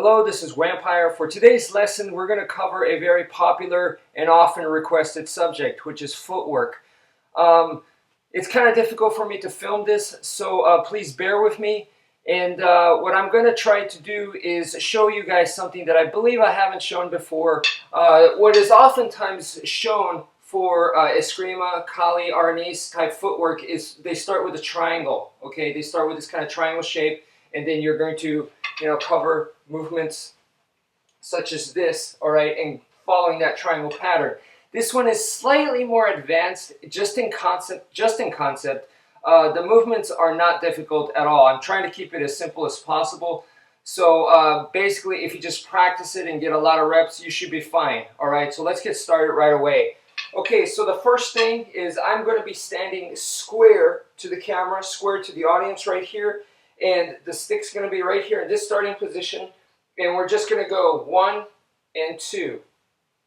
Hello, this is wmpyr. For today's lesson, we're going to cover a very popular and often requested subject, which is footwork. It's kind of difficult for me to film this, so please bear with me. And what I'm going to try to do is show you guys something that I believe I haven't shown before. What is oftentimes shown for escrima, kali, arnis type footwork is they start with a triangle. Okay, they start with this kind of triangle shape, and then you're going to cover movements such as this, all right, and following that triangle pattern. This one is slightly more advanced, just in concept. The movements are not difficult at all. I'm trying to keep it as simple as possible. So basically, if you just practice it and get a lot of reps, you should be fine. All right, so let's get started right away. Okay, so the first thing is I'm going to be standing square to the camera, square to the audience right here. And the stick's going to be right here in this starting position. And we're just going to go 1 and 2.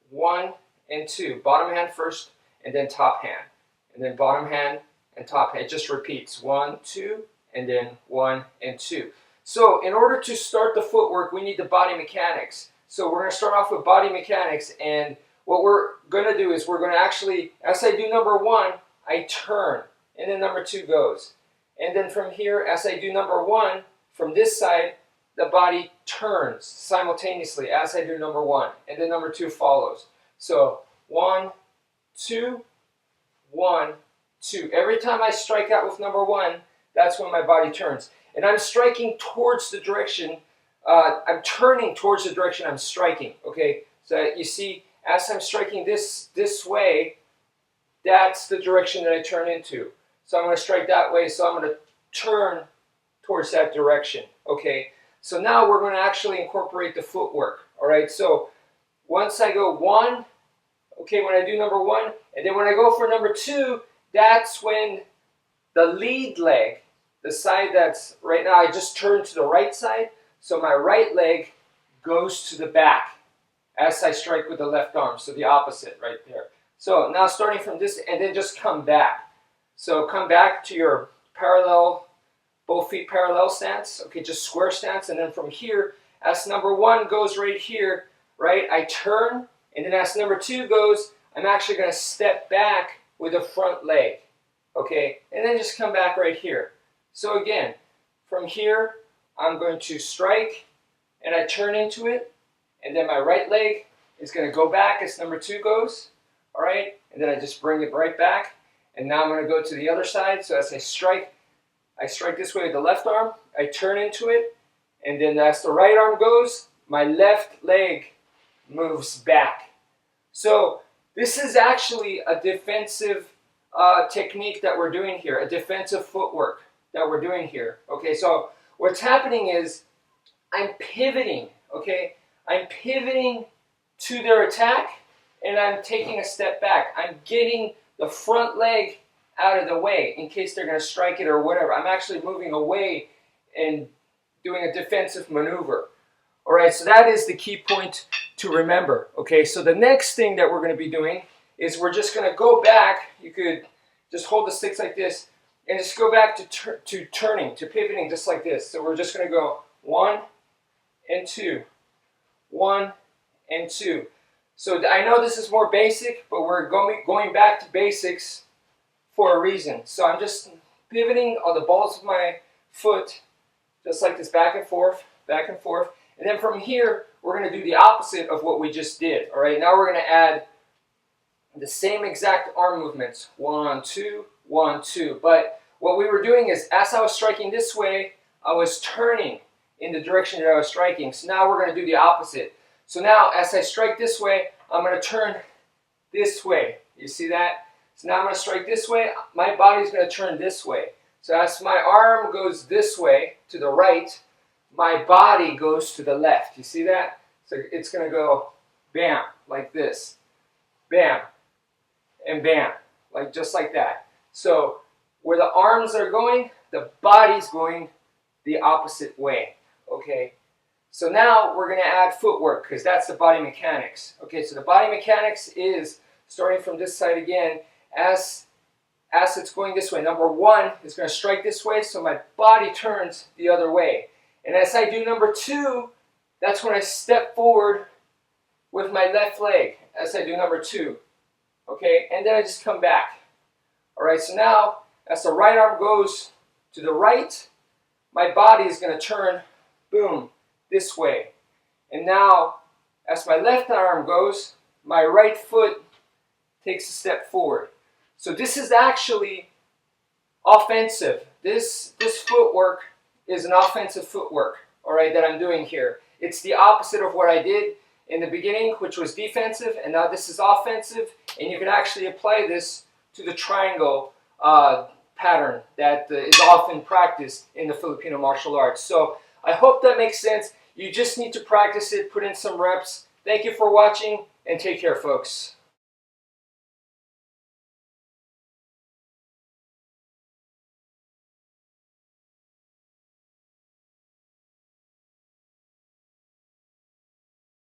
1 and 2. Bottom hand first, and then top hand. And then bottom hand and top hand. It just repeats. 1, 2, and then 1 and 2. So in order to start the footwork, we need the body mechanics. So we're going to start off with body mechanics. And what we're going to do is we're going to actually, as I do number 1, I turn. And then number 2 goes. And then from here, as I do number 1, from this side, the body turns simultaneously as I do number 1. And then number 2 follows. So 1, 2, 1, 2. Every time I strike out with number 1, that's when my body turns. And I'm striking towards the direction, I'm turning towards the direction I'm striking. Okay, so you see, as I'm striking this way, that's the direction that I turn into. So I'm going to strike that way, so I'm going to turn towards that direction. Okay, so now we're going to actually incorporate the footwork. All right, so once I go 1, okay, when I do number 1, and then when I go for number 2, that's when the lead leg, the side that's right now, I just turn to the right side, so my right leg goes to the back as I strike with the left arm, so the opposite right there. So now starting from this, and then just come back. So come back to your parallel, both feet parallel stance, okay, just square stance, and then from here, as number 1 goes right here, right, I turn, and then as number 2 goes, I'm actually going to step back with the front leg, okay, and then just come back right here. So again, from here, I'm going to strike, and I turn into it, and then my right leg is going to go back as number 2 goes, all right, and then I just bring it right back. And now I'm going to go to the other side. So as I strike this way with the left arm, I turn into it, and then as the right arm goes, my left leg moves back. So this is actually a defensive technique that we're doing here, a defensive footwork that we're doing here. Okay, so what's happening is I'm pivoting, okay? I'm pivoting to their attack, and I'm taking a step back. I'm getting the front leg out of the way in case they're going to strike it or whatever. I'm actually moving away and doing a defensive maneuver. All right, so that is the key point to remember. Okay, so the next thing that we're going to be doing is we're just going to go back. You could just hold the sticks like this and just go back to turning, to pivoting just like this. So we're just going to go 1 and 2, 1 and 2. So I know this is more basic, but we're going back to basics for a reason. So I'm just pivoting on the balls of my foot, just like this, back and forth, back and forth. And then from here, we're going to do the opposite of what we just did. All right, now we're going to add the same exact arm movements. 1, 2, 1, 2. But what we were doing is, as I was striking this way, I was turning in the direction that I was striking. So now we're going to do the opposite. So now, as I strike this way, I'm going to turn this way. You see that? So now I'm going to strike this way. My body's going to turn this way. So as my arm goes this way, to the right, my body goes to the left. You see that? So it's going to go bam, like this. Bam, and bam, like just like that. So where the arms are going, the body's going the opposite way. Okay? So now we're going to add footwork because that's the body mechanics. Okay, so the body mechanics is starting from this side again. As it's going this way, number 1 is going to strike this way, so my body turns the other way. And as I do number 2, That's when I step forward with my left leg as I do number 2. Okay, and then I just come back. All right, so now as the right arm goes to the right, my body is going to turn, boom, this way. And now, as my left arm goes, my right foot takes a step forward. So this is actually offensive. This footwork is an offensive footwork, all right, that I'm doing here. It's the opposite of what I did in the beginning, which was defensive, and now this is offensive, and you can actually apply this to the triangle pattern that is often practiced in the Filipino martial arts. So I hope that makes sense. You just need to practice it, put in some reps. Thank you for watching, and take care, folks.